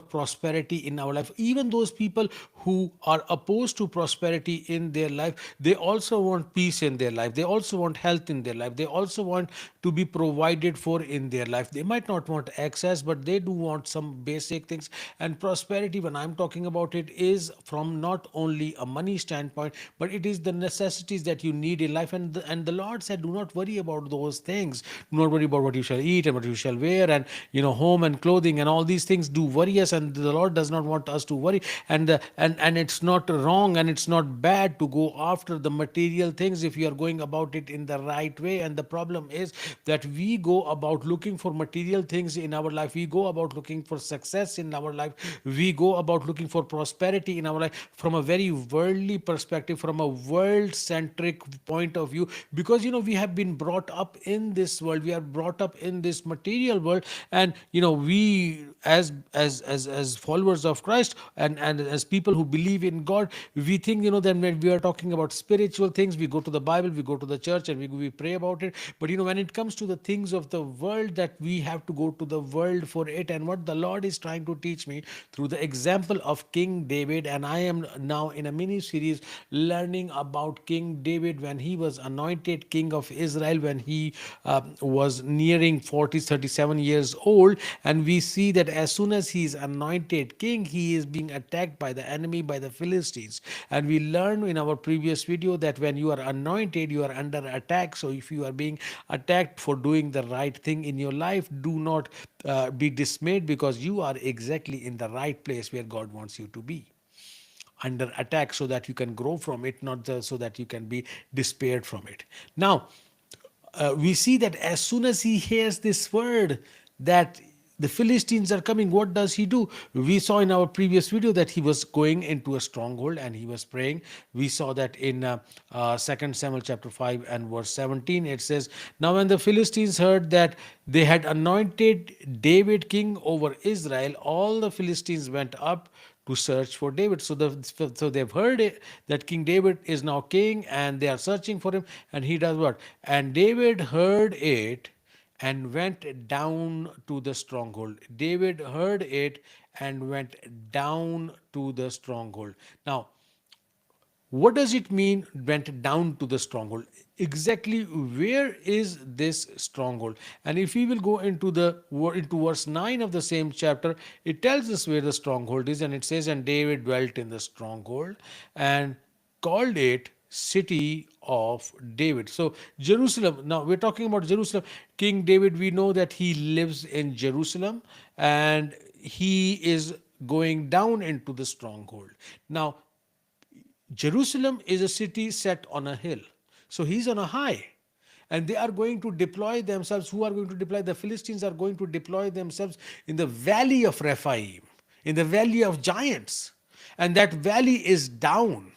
of prosperity in our life. Even those people who are opposed to prosperity in their life, they also want peace in their life. They also want health in their life. They also want to be provided for in their life. They might not want access, but they do want some basic things. And prosperity, when I'm talking about it, is from not only a money standpoint, but it is the necessities that you need in life. And the Lord said, do not worry about those things. Do not worry about what you shall eat and what you shall wear, and home and clothing and all these things do worry us, and the Lord does not want us to worry. And it's not wrong and it's not bad to go after the material things if you are going about it in the right way. And the problem is that we go about looking for material things in our life. We go about looking for success in our life. We go about looking for prosperity in our life from a very worldly perspective, from a world centric point of view, because we have been brought up in this world. We are brought up in this material world. And we, as followers of Christ, and as people who believe in God, we think that when we are talking about spiritual things, we go to the Bible, we go to the church, and we pray about it. But when it comes to the things of the world, that we have to go to the world for it. And what the Lord is trying to teach me through the example of King David, and I am now in a mini series learning about King David when he was anointed king of Israel, when he was nearing 40, 37 years old. And we see that as soon as he is anointed king, he is being attacked by the enemy, by the Philistines. And we learned in our previous video that when you are anointed, you are under attack. So if you are being attacked for doing the right thing in your life, do not be dismayed, because you are exactly in the right place where God wants you to be, under attack, so that you can grow from it, not just so that you can be despaired from it. Now, we see that as soon as he hears this word that the Philistines are coming, what does he do? We saw in our previous video that he was going into a stronghold and he was praying. We saw that in 2 Samuel chapter 5 and verse 17. It says, now when the Philistines heard that they had anointed David king over Israel, all the Philistines went up to search for David. So they've heard it, that King David is now king, and they are searching for him. And he does what? And David heard it and went down to the stronghold. David heard it and went down to the stronghold. Now, what does it mean went down to the stronghold? Exactly where is this stronghold? And if we will go into verse 9 of the same chapter, it tells us where the stronghold is, and it says, and David dwelt in the stronghold and called it city of David. So Jerusalem, now we're talking about Jerusalem. King David, we know that he lives in Jerusalem, and he is going down into the stronghold. Now, Jerusalem is a city set on a hill. So he's on a high. And they are going to deploy themselves. Who are going to deploy? The Philistines are going to deploy themselves in the valley of Rephaim, in the valley of giants. And that valley is down.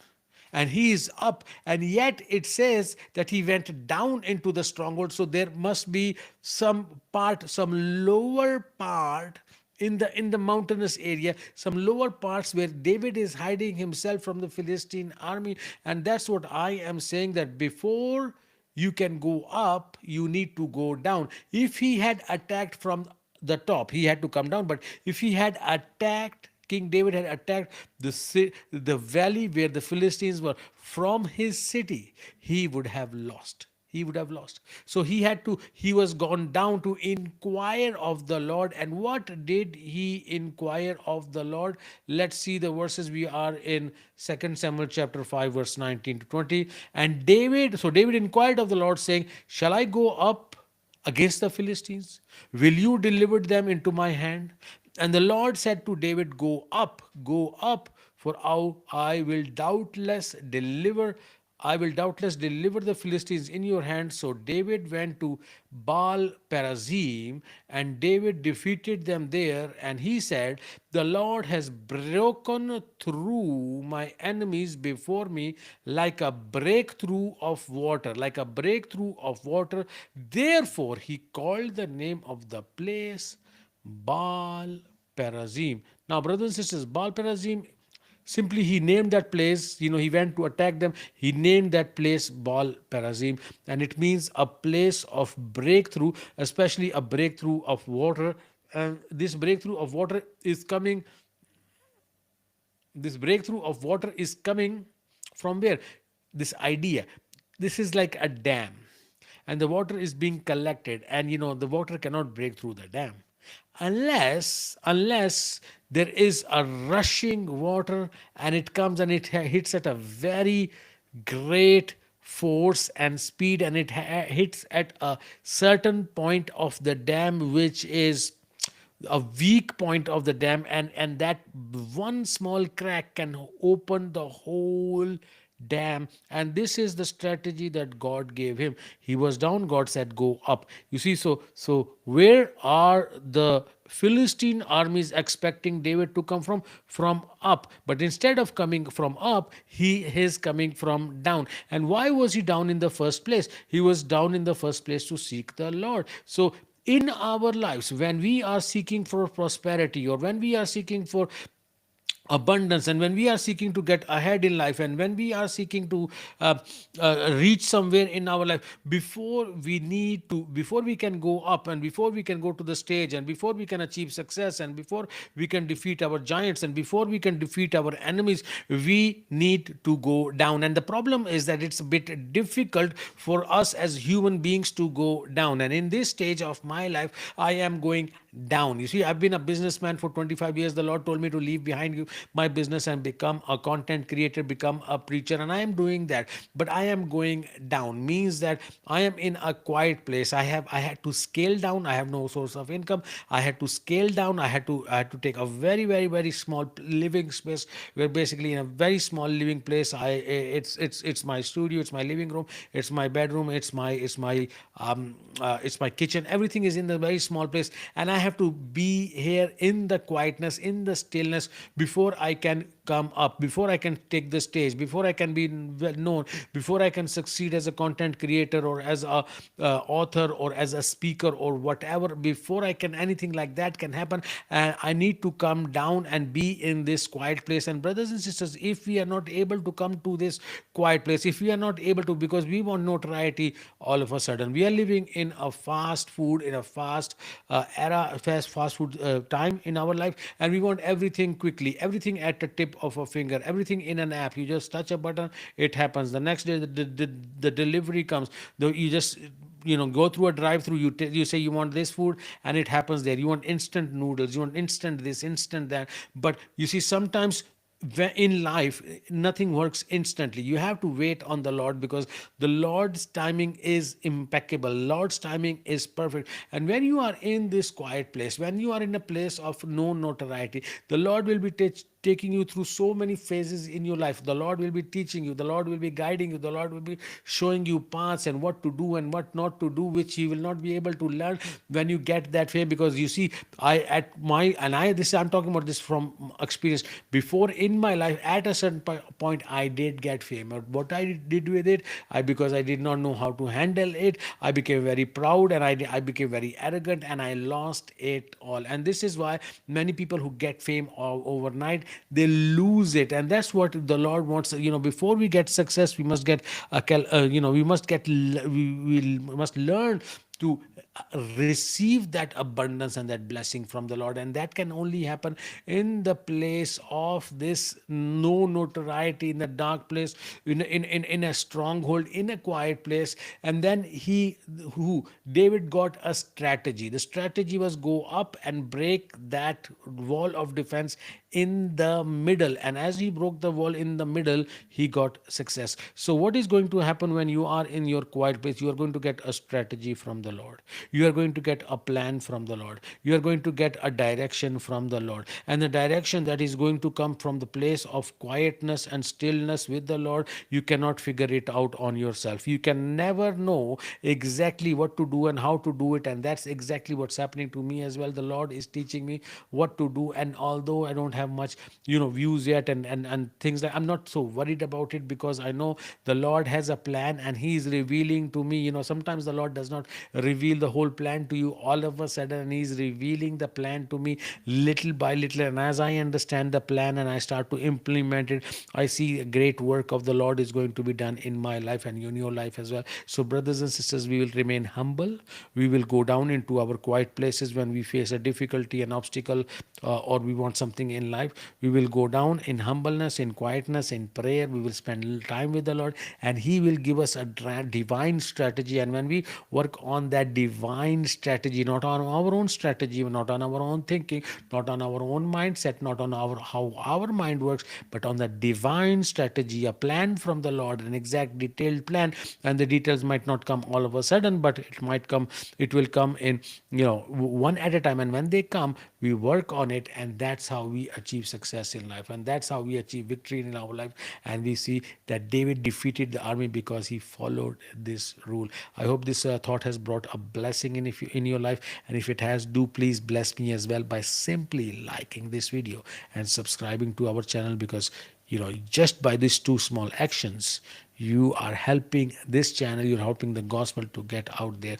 And he is up. And yet it says that he went down into the stronghold. So there must be some part, some lower part in the mountainous area, some lower parts where David is hiding himself from the Philistine army. And that's what I am saying, that before you can go up, you need to go down. If he had attacked from the top, he had to come down. But if he had attacked, King David had attacked the valley where the Philistines were, from his city, he would have lost. He would have lost. So he was gone down to inquire of the Lord. And what did he inquire of the Lord? Let's see the verses. We are in 2 Samuel chapter 5, verse 19 to 20. And David inquired of the Lord, saying, shall I go up against the Philistines? Will you deliver them into my hand? And the Lord said to David, go up, for I will doubtless deliver the Philistines in your hand. So David went to Baal Perazim, and David defeated them there. And he said, the Lord has broken through my enemies before me like a breakthrough of water, Therefore he called the name of the place Baal Perazim. Now, brothers and sisters, Baal Perazim, simply he named that place, he went to attack them. He named that place Baal Perazim, and it means a place of breakthrough, especially a breakthrough of water. this breakthrough of water is coming. This breakthrough of water is coming from where? This idea. This is like a dam, and the water is being collected, and the water cannot break through the dam unless there is a rushing water, and it comes and it hits at a very great force and speed, and it hits at a certain point of the dam, which is a weak point of the dam, and that one small crack can open the whole dam. And this is the strategy that God gave him. He was down, God said go up. You see, so where are the Philistine armies expecting David to come from up, but instead of coming from up, he is coming from down. And why was he down in the first place? He was down in the first place to seek the Lord. So in our lives, when we are seeking for prosperity, or when we are seeking for abundance, and when we are seeking to get ahead in life, and when we are seeking to reach somewhere in our life, before we can go up, and before we can go to the stage, and before we can achieve success, and before we can defeat our giants, and before we can defeat our enemies, we need to go down. And the problem is that it's a bit difficult for us as human beings to go down. And in this stage of my life, I am going down. You see, I've been a businessman for 25 years. The Lord told me to leave behind my business and become a content creator, become a preacher, and I am doing that. But I am going down, means that I am in a quiet place. I had to scale down. I have no source of income. I had to scale down. I had to take a very, very, very small living space, where basically in a very small living place, it's my studio, it's my living room, it's my bedroom, it's my kitchen. Everything is in the very small place, and I have to be here in the quietness, in the stillness, before I can come up, before I can take the stage, before I can be well known, before I can succeed as a content creator, or as a author, or as a speaker, or whatever. Before I can anything like that can happen, and I need to come down and be in this quiet place. And brothers and sisters, if we are not able to come to this quiet place, if we are not able to, because we want notoriety all of a sudden, we are living in a fast food, in a fast era, fast food time in our life, and we want everything quickly, everything at the tip of a finger, everything in an app. You just touch a button, it happens. The next day, the delivery comes. You just go through a drive through, you say you want this food, and it happens there. You want instant noodles, you want instant this, instant that. But you see, sometimes in life, nothing works instantly. You have to wait on the Lord, because the Lord's timing is impeccable, Lord's timing is perfect. And when you are in this quiet place, when you are in a place of no notoriety, the Lord will be taking you through so many phases in your life. The Lord will be teaching you, the Lord will be guiding you, the Lord will be showing you paths, and what to do and what not to do, which you will not be able to learn when you get that fame. Because you see, I'm talking about this from experience. Before, in my life, at a certain point, I did get fame. But what I did with it, because I did not know how to handle it, I became very proud, and I became very arrogant, and I lost it all. And this is why many people who get fame overnight, they lose it. And that's what the Lord wants. Before we get success, we must get we must we must learn to receive that abundance and that blessing from the Lord. And that can only happen in the place of this no notoriety, in the dark place, in a stronghold, in a quiet place. And then David got a strategy. The strategy was go up and break that wall of defense in the middle. And as he broke the wall in the middle, he got success. So what is going to happen when you are in your quiet place? You are going to get a strategy from the Lord. You are going to get a plan from the Lord. You are going to get a direction from the Lord. And the direction that is going to come from the place of quietness and stillness with the Lord, you cannot figure it out on yourself. You can never know exactly what to do and how to do it. And that's exactly what's happening to me as well. The Lord is teaching me what to do. And although I don't have much views yet, and things, like, I'm not so worried about it, because I know the Lord has a plan, and he is revealing to me. Sometimes the Lord does not reveal the whole plan to you all of a sudden, and he's revealing the plan to me little by little. And as I understand the plan and I start to implement it, I see a great work of the Lord is going to be done in my life and in your life as well. So, brothers and sisters, we will remain humble. We will go down into our quiet places when we face a difficulty, an obstacle, or we want something in life. We will go down in humbleness, in quietness, in prayer. We will spend time with the Lord, and He will give us a divine strategy. And when we work on that divine strategy, not on our own strategy, not on our own thinking, not on our own mindset, not on our how our mind works, but on the divine strategy, a plan from the Lord, an exact detailed plan. And the details might not come all of a sudden, but it will come in, one at a time. And when they come, we work on it, and that's how we achieve success in life, and that's how we achieve victory in our life. And we see that David defeated the army because he followed this rule. I hope this thought has brought a blessing in your life, and if it has, do please bless me as well by simply liking this video and subscribing to our channel, because just by these two small actions, you are helping this channel, you're helping the gospel to get out there.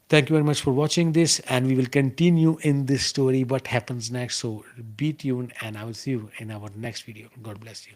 Thank you very much for watching this, and we will continue in this story what happens next. So be tuned, and I will see you in our next video. God bless you.